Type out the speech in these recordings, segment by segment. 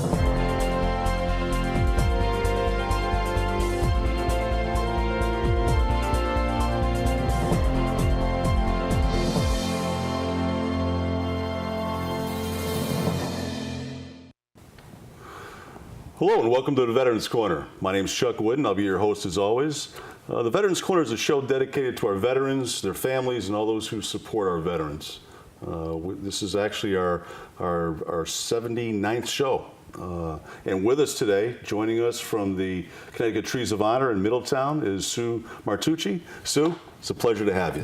Hello and welcome to the Veterans Corner. My name is Chuck Wood and I'll be your host as always. The Veterans Corner is a show dedicated to our veterans, their families, and all those who support our veterans. This is actually our 79th show. And with us today, joining us from the Connecticut Trees of Honor in Middletown is Sue Martucci. Sue, it's a pleasure to have you.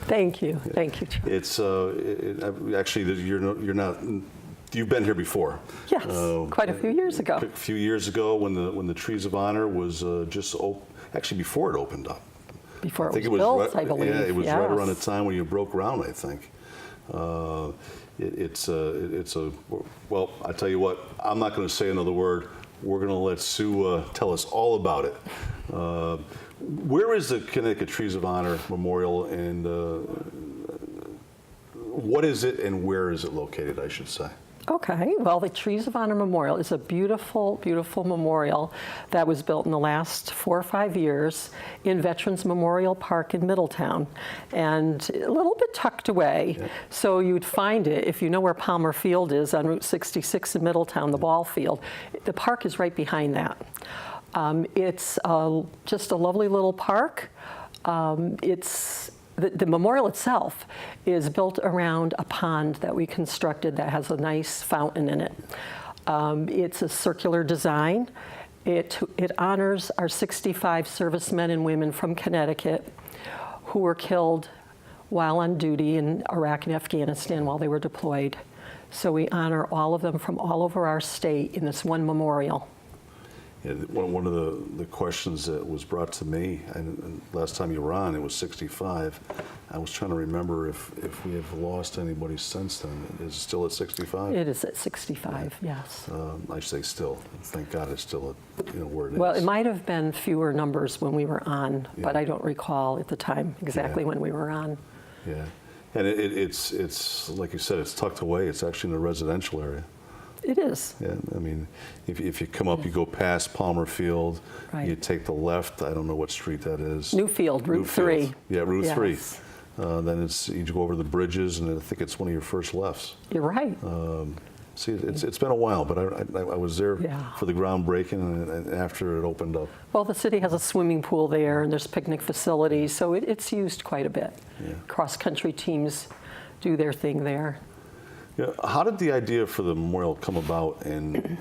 Thank you. Thank you. It's actually, you're not. You've been here before. Yes, quite a few years ago. A few years ago, when the Trees of Honor was actually before it opened up. Before it was built, I believe. Yeah, it was yes. right around the time when you broke ground, I think. Well, I tell you what, I'm not going to say another word. We're going to let Sue tell us all about it. Where is the Connecticut Trees of Honor Memorial, and what is it, and where is it located, I should say? Okay, well, the Trees of Honor Memorial is a beautiful, beautiful memorial that was built in the last 4 or 5 years in Veterans Memorial Park in Middletown, and a little bit tucked away. Yeah. So you'd find it, if you know where Palmer Field is on Route 66 in Middletown, the ball field, the park is right behind that. It's just a lovely little park. The memorial itself is built around a pond that we constructed that has a nice fountain in it. It's a circular design. It honors our 65 servicemen and women from Connecticut who were killed while on duty in Iraq and Afghanistan while they were deployed. So we honor all of them from all over our state in this one memorial. Yeah, one of the questions that was brought to me, and last time you were on, it was 65. I was trying to remember if we have lost anybody since then. Is it still at 65? It is at 65, yeah. Yes. I say still. Thank God it's still at where it is. Well, it might have been fewer numbers when we were on, yeah. But I don't recall at the time exactly when we were on. Yeah, and it's like you said, it's tucked away. It's actually in a residential area. It is. Yeah, I mean, if you come up, you go past Palmer Field, right. You take the left. I don't know what street that is. Newfield, Route 3. Yeah, Route yes. 3. Then you go over the bridges, and I think it's one of your first lefts. You're right. See, it's been a while, but I was there for the groundbreaking and after it opened up. Well, the city has a swimming pool there, and there's picnic facilities, so it's used quite a bit. Yeah. Cross-country teams do their thing there. Yeah, how did the idea for the memorial come about? And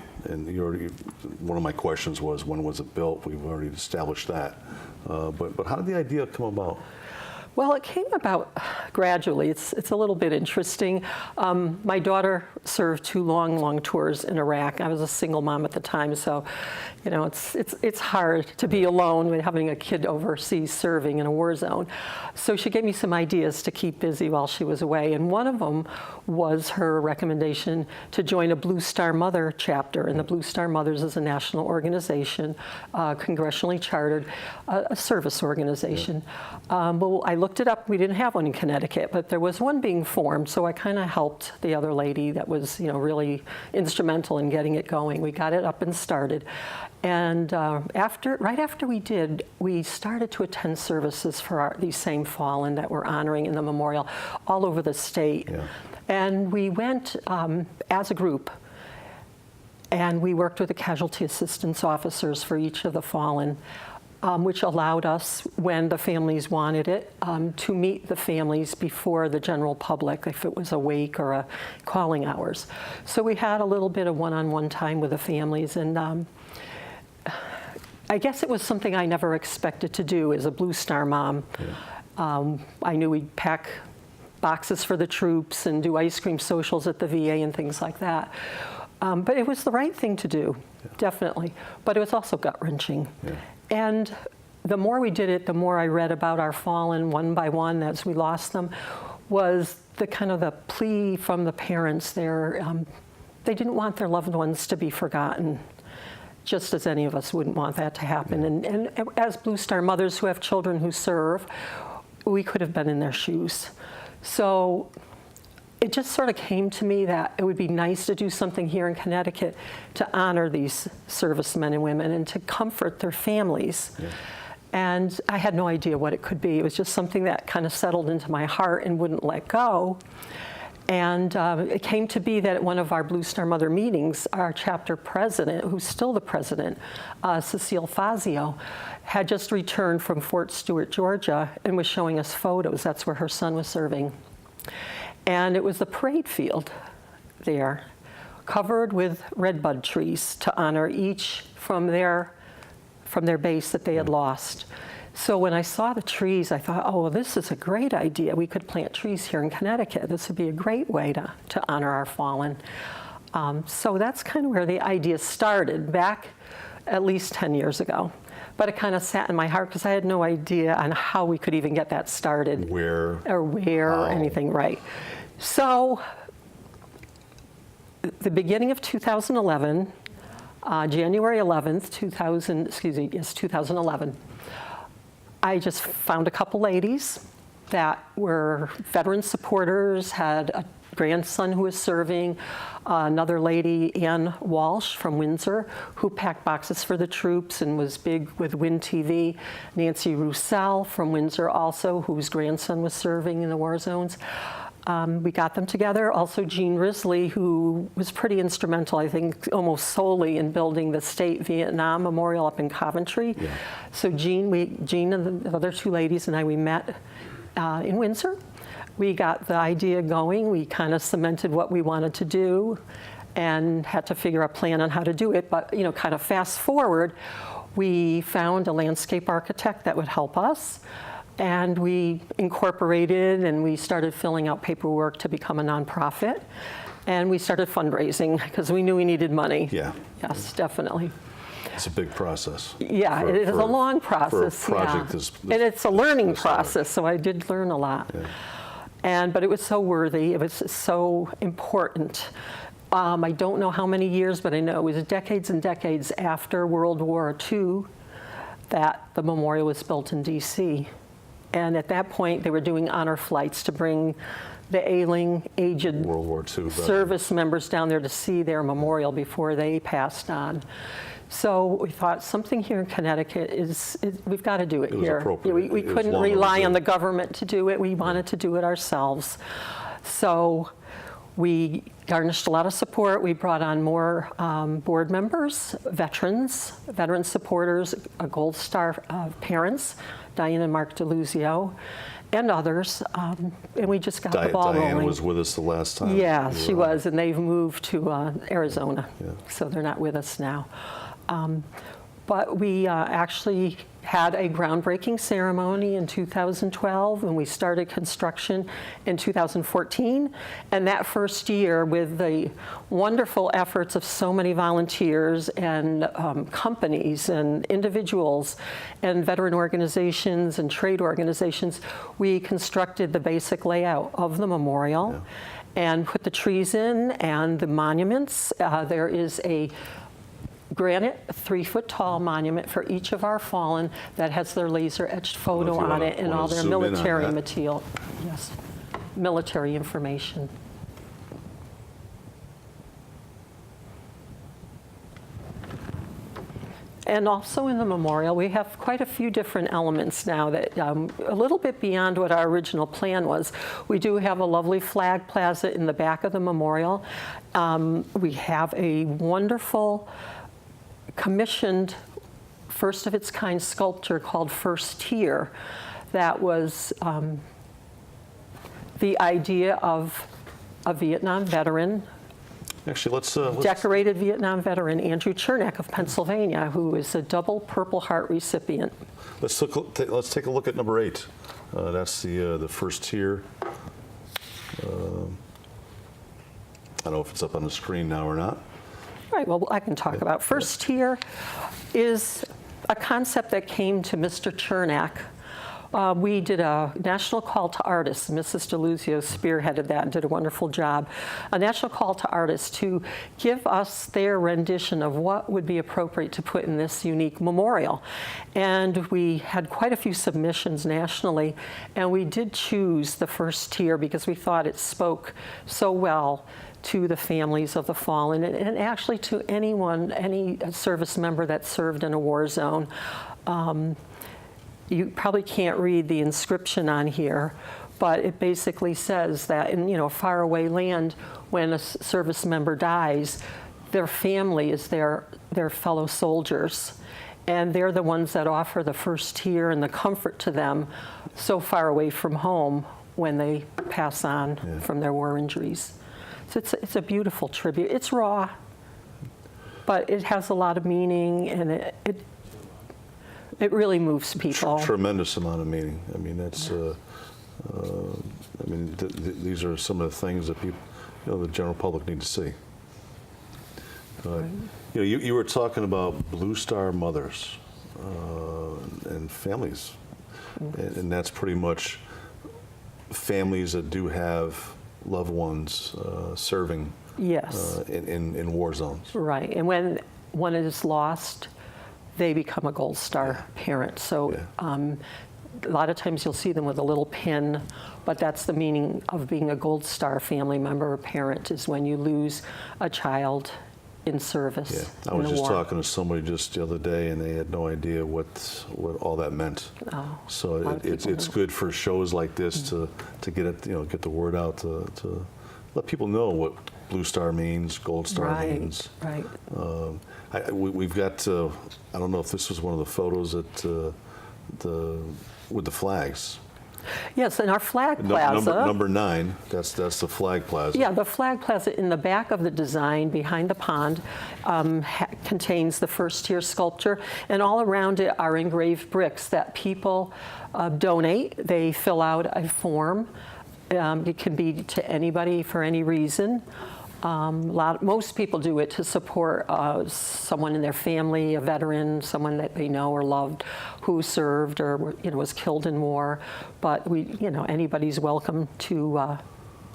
one of my questions was, when was it built? We've already established that. But how did the idea come about? Well, it came about gradually. It's a little bit interesting. My daughter served 2 long tours in Iraq. I was a single mom at the time, so it's hard to be alone when having a kid overseas serving in a war zone. So she gave me some ideas to keep busy while she was away, and one of them was her recommendation to join a Blue Star Mother chapter. And the Blue Star Mothers is a national organization, congressionally chartered, a service organization. Well, I looked it up. We didn't have one in Connecticut, but there was one being formed, so I kind of helped the other lady that was really instrumental in getting it going. We got it up and started. And right after we did, we started to attend services for these same fallen that we're honoring in the memorial all over the state. Yeah. And we went as a group, and we worked with the casualty assistance officers for each of the fallen, which allowed us, when the families wanted it, to meet the families before the general public, if it was a wake or a calling hours. So we had a little bit of one-on-one time with the families, and I guess it was something I never expected to do as a Blue Star mom. Yeah. I knew we'd pack boxes for the troops and do ice cream socials at the VA and things like that. But it was the right thing to do, definitely. But it was also gut-wrenching. Yeah. And the more we did it, the more I read about our fallen one by one as we lost them, was the kind of the plea from the parents there. They didn't want their loved ones to be forgotten, just as any of us wouldn't want that to happen. Yeah. And as Blue Star mothers who have children who serve, we could have been in their shoes. So it just sort of came to me that it would be nice to do something here in Connecticut to honor these servicemen and women and to comfort their families. Yeah. And I had no idea what it could be. It was just something that kind of settled into my heart and wouldn't let go. And it came to be that at one of our Blue Star Mother meetings, our chapter president, who's still the president, Cecile Fazio, had just returned from Fort Stewart, Georgia, and was showing us photos. That's where her son was serving. And it was the parade field there, covered with redbud trees to honor each from their base that they had lost. So when I saw the trees, I thought, oh, well, this is a great idea. We could plant trees here in Connecticut. This would be a great way to honor our fallen. So that's kind of where the idea started, back at least 10 years ago. But it kind of sat in my heart because I had no idea on how we could even get that started. Where Or anything, right. So the beginning of 2011, January 11th, 2011, I just found a couple ladies that were veteran supporters, had a grandson who was serving, another lady, Ann Walsh from Windsor, who packed boxes for the troops and was big with Win TV, Nancy Roussel from Windsor also, whose grandson was serving in the war zones. We got them together. Also Jean Risley, who was pretty instrumental, I think, almost solely in building the State Vietnam Memorial up in Coventry. Yeah. So Jean and the other two ladies and I, we met in Windsor. We got the idea going. We kind of cemented what we wanted to do and had to figure a plan on how to do it. But, you know, kind of fast forward, we found a landscape architect that would help us. And we incorporated and we started filling out paperwork to become a nonprofit. And we started fundraising because we knew we needed money. Yeah. Yes, definitely. It's a big process. Yeah, it is a long process. For a project and it's a learning process, so I did learn a lot. Yeah. But it was so worthy. It was so important. I don't know how many years, but I know it was decades and decades after World War II that the memorial was built in D.C. And at that point, they were doing honor flights to bring the ailing, aged World War II service members down there to see their memorial before they passed on. So we thought something here in Connecticut we've got to do it here. We couldn't rely on the government to do it. We wanted to do it ourselves. So we garnished a lot of support. We brought on more board members, veteran supporters, Gold Star parents, Diane and Mark DeLuzio, and others, and we just got the ball rolling. Diane was with us the last time. Yeah, she was, and they've moved to Arizona, yeah. So they're not with us now. But we actually had a groundbreaking ceremony in 2012, and we started construction in 2014. And that first year, with the wonderful efforts of so many volunteers and companies and individuals and veteran organizations and trade organizations, we constructed the basic layout of the memorial. Yeah. And put the trees in and the monuments. There is a granite 3-foot-tall monument for each of our fallen that has their laser etched photo on it and all their military material. Yes, military information. And also in the memorial, we have quite a few different elements now that a little bit beyond what our original plan was. We do have a lovely flag plaza in the back of the memorial. We have a wonderful commissioned first of its kind sculpture called First Tier that was the idea of a Vietnam veteran. Actually, let's decorated Vietnam veteran Andrew Chernak of Pennsylvania, who is a double Purple Heart recipient. Let's take a look at number 8. That's the First Tier. I don't know if it's up on the screen now or not. Right, well, I can talk about. First Tier is a concept that came to Mr. Chernak We did a national call to artists. Mrs. DeLuzio spearheaded that and did a wonderful job. A national call to artists to give us their rendition of what would be appropriate to put in this unique memorial. And we had quite a few submissions nationally, and we did choose the first tier because we thought it spoke so well to the families of the fallen, and actually to anyone, any service member that served in a war zone. You probably can't read the inscription on here, but it basically says that in a faraway land, when a service member dies, their family is their fellow soldiers, and they're the ones that offer the first tier and the comfort to them so far away from home when they pass on from their war injuries. So it's a beautiful tribute. It's raw, but it has a lot of meaning, and it really moves people. Tremendous amount of meaning. I mean, that's. These are some of the things that people, the general public need to see. Right. You were talking about Blue Star mothers and families, and that's pretty much families that do have loved ones serving. Yes. In war zones. Right, and when one is lost, they become a Gold Star parent. So a lot of times you'll see them with a little pin, but that's the meaning of being a Gold Star family member or parent, is when you lose a child in service. Yeah, I was just talking to somebody just the other day, and they had no idea what all that meant. Oh, so it's good for shows like this to get it, get the word out to let people know what Blue Star means, Gold Star means. Right. We've got. I don't know if this was one of the photos with the flags. Yes, in our flag plaza. Number 9, that's the flag plaza. Yeah, the flag plaza in the back of the design behind the pond contains the first tier sculpture, and all around it are engraved bricks that people donate. They fill out a form. It can be to anybody for any reason. Most people do it to support someone in their family, a veteran, someone that they know or loved who served or was killed in war. But anybody's welcome to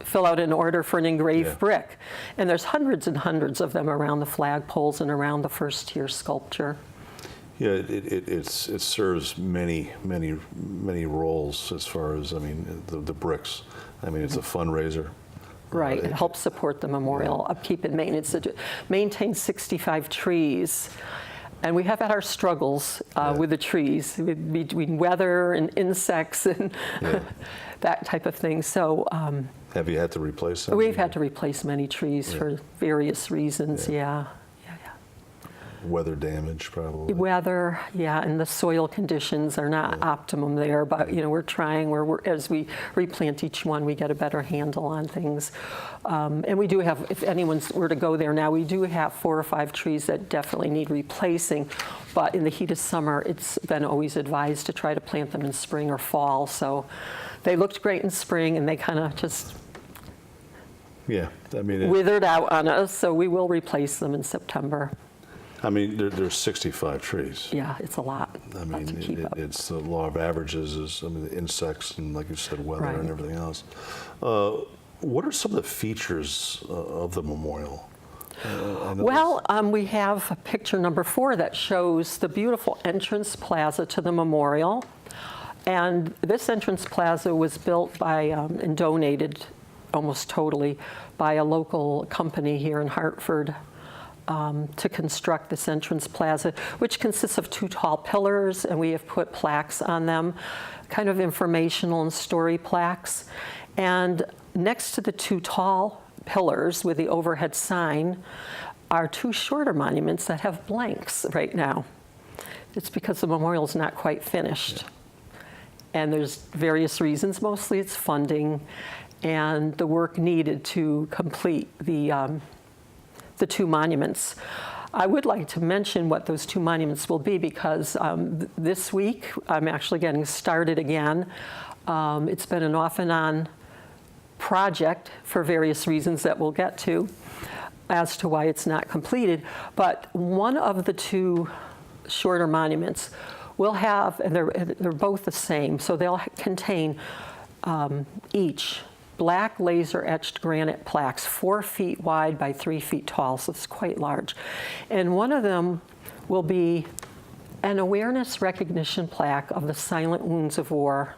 fill out an order for an engraved brick. And there's hundreds and hundreds of them around the flagpoles and around the first tier sculpture. Yeah, it serves many roles as far as the bricks. It's a fundraiser. Right, it helps support the memorial upkeep and maintenance. It maintains 65 trees, and we have had our struggles with the trees between weather and insects and that type of thing. So, have you had to replace them? We've had to replace many trees for various reasons. Weather damage, probably. Weather, and the soil conditions are not optimum there. But we're trying. As we replant each one, we get a better handle on things. And we do have, if anyone were to go there now, we do have 4 or 5 trees that definitely need replacing. But in the heat of summer, it's been always advised to try to plant them in spring or fall. So they looked great in spring, and they kind of just withered out on us. So we will replace them in September. There's 65 trees. Yeah, it's a lot. To keep up. It's the law of averages. The insects and, like you said, weather and everything else. What are some of the features of the memorial? We have picture number 4 that shows the beautiful entrance plaza to the memorial. And this entrance plaza was built by and donated almost totally by a local company here in Hartford. To construct this entrance plaza, which consists of 2 tall pillars, and we have put plaques on them, kind of informational and story plaques. And next to the 2 tall pillars with the overhead sign are 2 shorter monuments that have blanks right now. It's because the memorial's not quite finished. And there's various reasons. Mostly it's funding and the work needed to complete the 2 monuments. I would like to mention what those 2 monuments will be because this week I'm actually getting started again. It's been an off and on project for various reasons that we'll get to as to why it's not completed. But one of the 2 shorter monuments we'll have, and they're both the same, so they'll contain each black laser-etched granite plaques, 4 feet wide by 3 feet tall, so it's quite large. And one of them will be an awareness recognition plaque of the silent wounds of war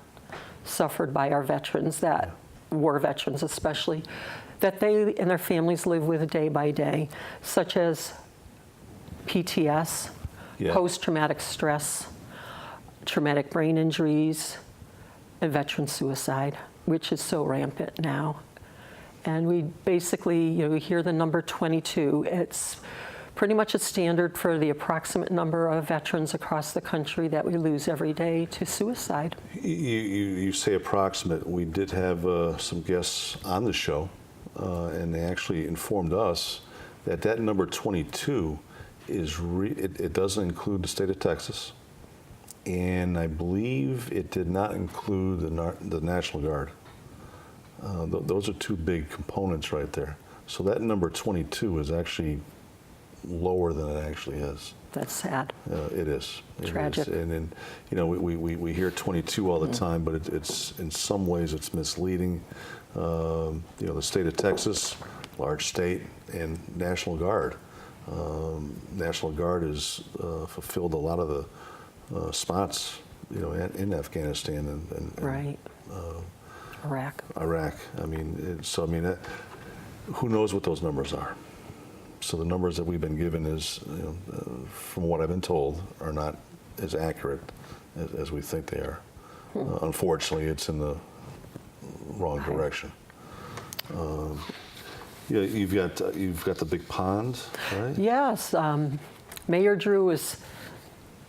suffered by our veterans, that war veterans especially, that they and their families live with day by day, such as PTS, post-traumatic stress, traumatic brain injuries, and veteran suicide, which is so rampant now. And we basically, we hear the number 22. It's pretty much a standard for the approximate number of veterans across the country that we lose every day to suicide. You say approximate. We did have some guests on the show, and they actually informed us that that number 22 is it doesn't include the state of Texas, and I believe it did not include the National Guard. Those are two big components right there. So that number 22 is actually lower than it actually is. That's sad. It is. Tragic. And then, we hear 22 all the time, but it's in some ways it's misleading. The state of Texas, large state, and National Guard. National Guard has fulfilled a lot of the spots, in Afghanistan and right. Iraq. Who knows what those numbers are? So the numbers that we've been given is, from what I've been told, are not as accurate as we think they are. Unfortunately, it's in the wrong direction. You've got the big pond, right? Yes, Mayor Drew was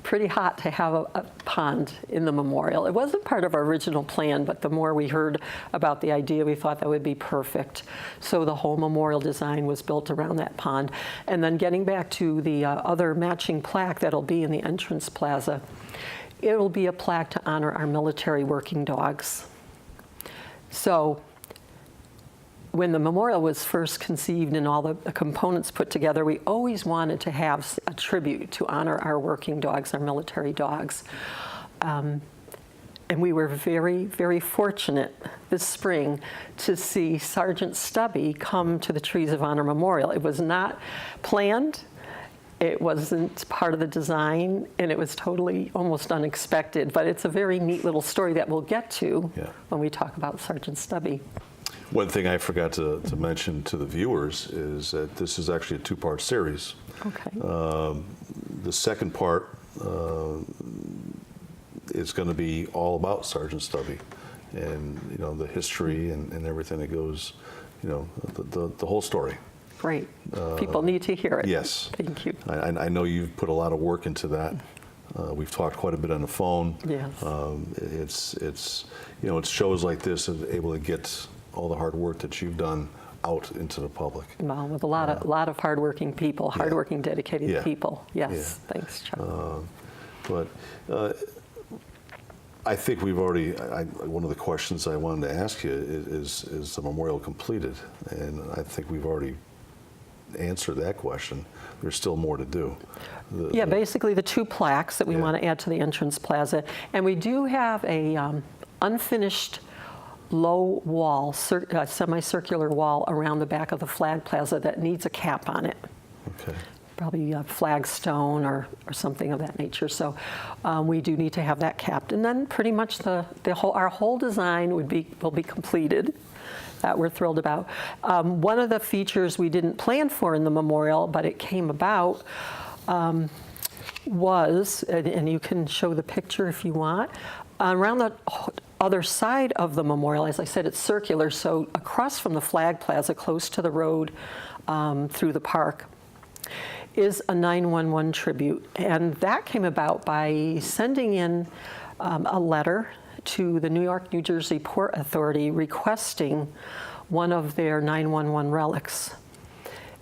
pretty hot to have a pond in the memorial. It wasn't part of our original plan, but the more we heard about the idea, we thought that would be perfect. So the whole memorial design was built around that pond. And then getting back to the other matching plaque that'll be in the entrance plaza, it'll be a plaque to honor our military working dogs. So when the memorial was first conceived and all the components put together, we always wanted to have a tribute to honor our working dogs, our military dogs. And we were very, very fortunate this spring to see Sergeant Stubby come to the Trees of Honor Memorial. It was not planned, it wasn't part of the design, and it was totally almost unexpected, but it's a very neat little story that we'll get to when we talk about Sergeant Stubby. One thing I forgot to mention to the viewers is that this is actually a two-part series. Okay. The second part is going to be all about Sergeant Stubby and the history and everything that goes, the whole story. Great. People need to hear it. Yes. Thank you. I know you've put a lot of work into that. We've talked quite a bit on the phone. Yes. It's shows like this is able to get all the hard work that you've done out into the public. Well, with a lot of hardworking people, hardworking, dedicated people. Yes, thanks, Chuck. But I think we've already. One of the questions I wanted to ask you is the memorial completed? And I think we've already answered that question. There's still more to do. Basically the two plaques that we want to add to the entrance plaza, and we do have a unfinished low wall, semicircular wall around the back of the flag plaza that needs a cap on it. Okay. Probably a flagstone or something of that nature. So we do need to have that capped, and then pretty much our whole design will be completed. That we're thrilled about. One of the features we didn't plan for in the memorial, but it came about, was, and you can show the picture if you want, around the other side of the memorial, as I said, it's circular, so across from the flag plaza, close to the road through the park, is a 911 tribute. And that came about by sending in a letter to the New York, New Jersey Port Authority requesting one of their 911 relics.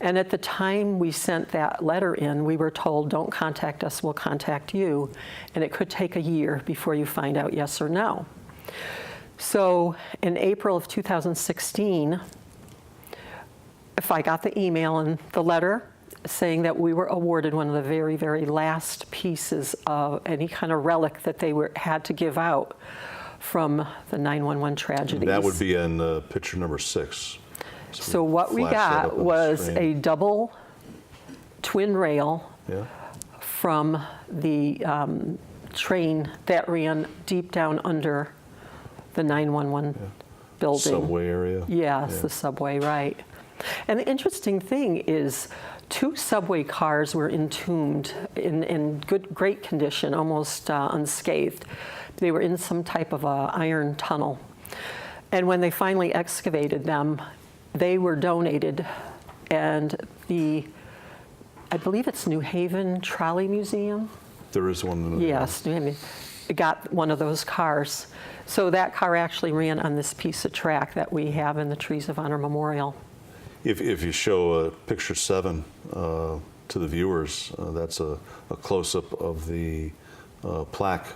And at the time we sent that letter in, we were told, don't contact us, we'll contact you. And it could take a year before you find out yes or no. So in April of 2016, if I got the email and the letter, saying that we were awarded one of the very, very last pieces of any kind of relic that they had to give out from the 9/11 tragedies. That would be in picture number 6. So what we flash that up got on the was screen. a double twin rail Yeah. from the train that ran deep down under the 911 building. Subway area. Yes, Yeah. the subway, right. And the interesting thing is 2 subway cars were entombed in great condition, almost unscathed. They were in some type of a iron tunnel. And when they finally excavated them, they were donated. And I believe it's New Haven Trolley Museum. There is one in the Yes, New Haven. Got one of those cars. So that car actually ran on this piece of track that we have in the Trees of Honor Memorial. If you show picture 7 to the viewers, that's a close-up of the plaque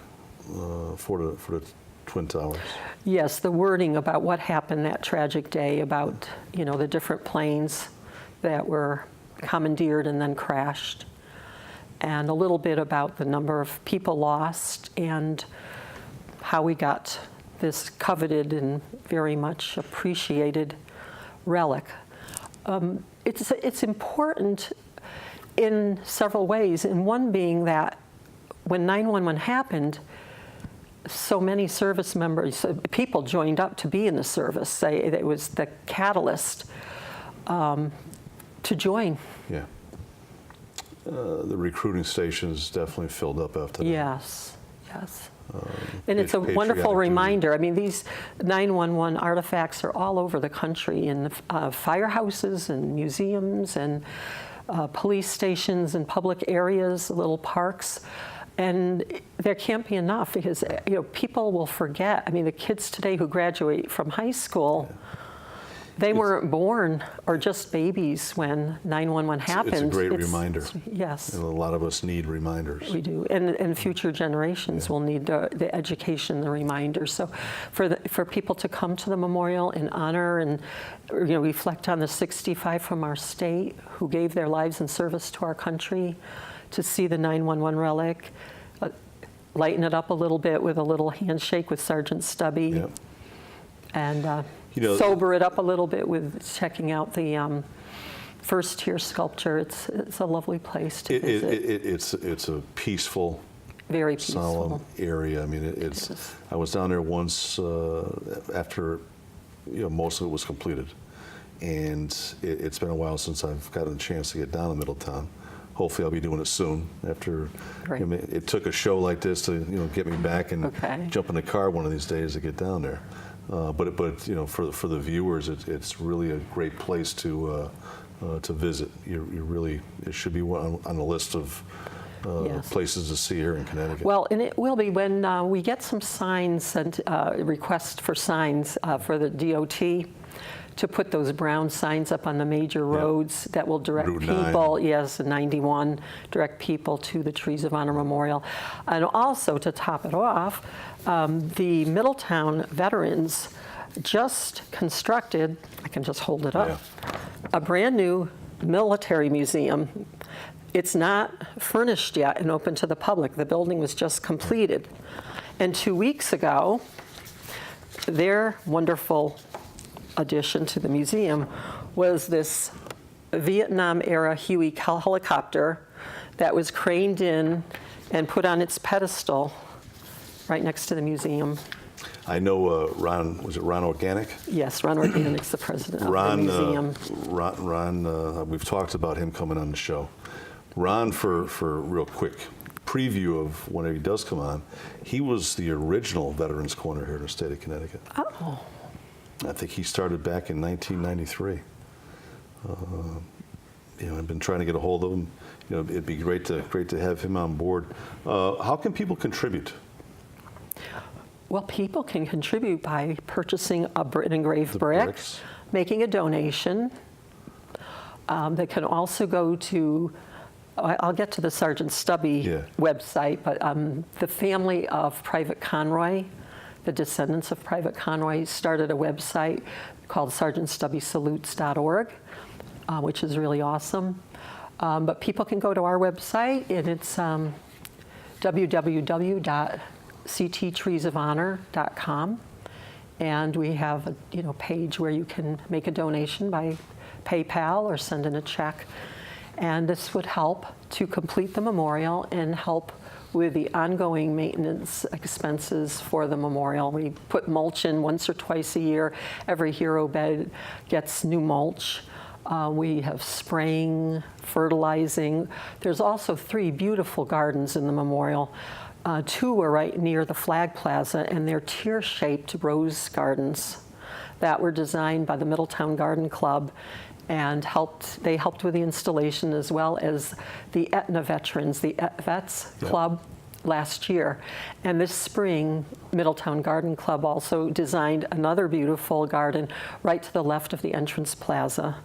for the Twin Towers. Yes, the wording about what happened that tragic day, about the different planes that were commandeered and then crashed, and a little bit about the number of people lost and how we got this coveted and very much appreciated relic. It's important in several ways, and one being that when 9/11 happened, so many service members, people joined up to be in the service. It was the catalyst to join. Yeah. The recruiting stations definitely filled up after that. Yes, yes. And it's a patriotic wonderful duty. reminder. I mean, these 911 artifacts are all over the country in firehouses and museums and police stations and public areas, little parks. And there can't be enough because people will forget. I mean, the kids today who graduate from high school, they weren't born or just babies when 9/11 happened. It's a great reminder. Yes. And a lot of us need reminders. We do, and future generations will need the education, the reminders. So, for people to come to the memorial and honor and reflect on the 65 from our state who gave their lives in service to our country, to see the 911 relic, lighten it up a little bit with a little handshake with Sergeant Stubby, Yeah. and sober it up a little bit with checking out the first tier sculpture. It's a lovely place to visit. It's a peaceful, Very peaceful. solemn area. I mean, I was down there once after most of it was completed, and it's been a while since I've gotten a chance to get down to Middletown. Hopefully, I'll be doing it soon. After it took a show like this to get me back and jump in the car one of these days to get down there. But for the viewers, it's really a great place to visit. It should be on the list of places to see here in Connecticut. Well, and it will be when we get some signs and requests for signs for the DOT to put those brown signs up on the major roads that will direct Route people, 9. yes, and 91, direct people to the Trees of Honor Memorial. And also, to top it off, the Middletown veterans just constructed, I can just hold it up, a brand new military museum. It's not furnished yet and open to the public. The building was just completed. And 2 weeks ago, their wonderful addition to the museum was this Vietnam-era Huey helicopter that was craned in and put on its pedestal right next to the museum. I know Ron, was it Ron Organic? Yes, Ron Organic's the president of the museum. Ron, we've talked about him coming on the show. Ron, for real quick preview of when he does come on, he was the original Veterans Corner here in the state of Connecticut. Oh. I think he started back in 1993. I've been trying to get a hold of him. It'd be great to have him on board. How can people contribute? Well, people can contribute by purchasing an engraved brick, bricks. making a donation. They can also go to, I'll get to the Sergeant Stubby website, but the family of Private Conroy, the descendants of Private Conroy, started a website called sergeantstubbysalutes.org, which is really awesome. But people can go to our website, and it's www.cttreesofhonor.com. And we have a page where you can make a donation by PayPal or send in a check. And this would help to complete the memorial and help with the ongoing maintenance expenses for the memorial. We put mulch in once or twice a year. Every hero bed gets new mulch. We have spraying, fertilizing. There's also 3 beautiful gardens in the memorial. 2 are right near the Flag Plaza, and they're tear-shaped rose gardens that were designed by the Middletown Garden Club, and they helped with the installation, as well as the Aetna veterans, the Vets Club, last year. And this spring, Middletown Garden Club also designed another beautiful garden right to the left of the entrance plaza.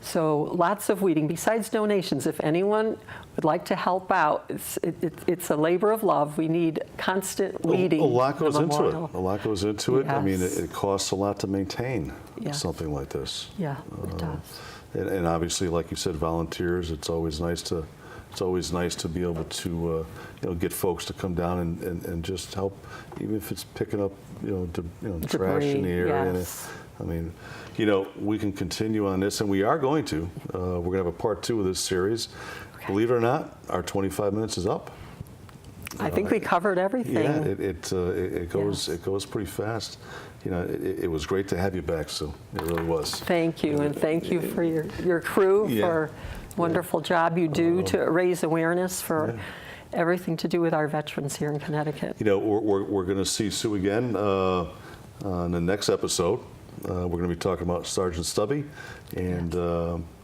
So lots of weeding. Besides donations, if anyone would like to help out, it's a labor of love. We need constant weeding. A lot goes into it. A lot goes into it. Yes. I mean, it costs a lot to maintain something like this. Yeah, it does. And obviously, like you said, volunteers. It's always nice to be able to get folks to come down and just help, even if it's picking up trash in the area. Yes. I mean, we can continue on this, and we are going to. We're going to have a part 2 of this series. Okay. Believe it or not, our 25 minutes is up. I think we covered everything. Yeah, it goes pretty fast. It was great to have you back, Sue. It really was. Thank you, and thank you for your crew for wonderful job you do to raise awareness for everything to do with our veterans here in Connecticut. We're going to see Sue again on the next episode. We're going to be talking about Sergeant Stubby and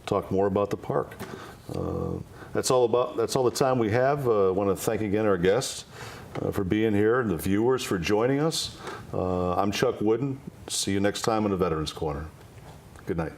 talk more about the park. That's all the time we have. I want to thank again our guests for being here and the viewers for joining us. I'm Chuck Wooden. See you next time in the Veterans Corner. Good night.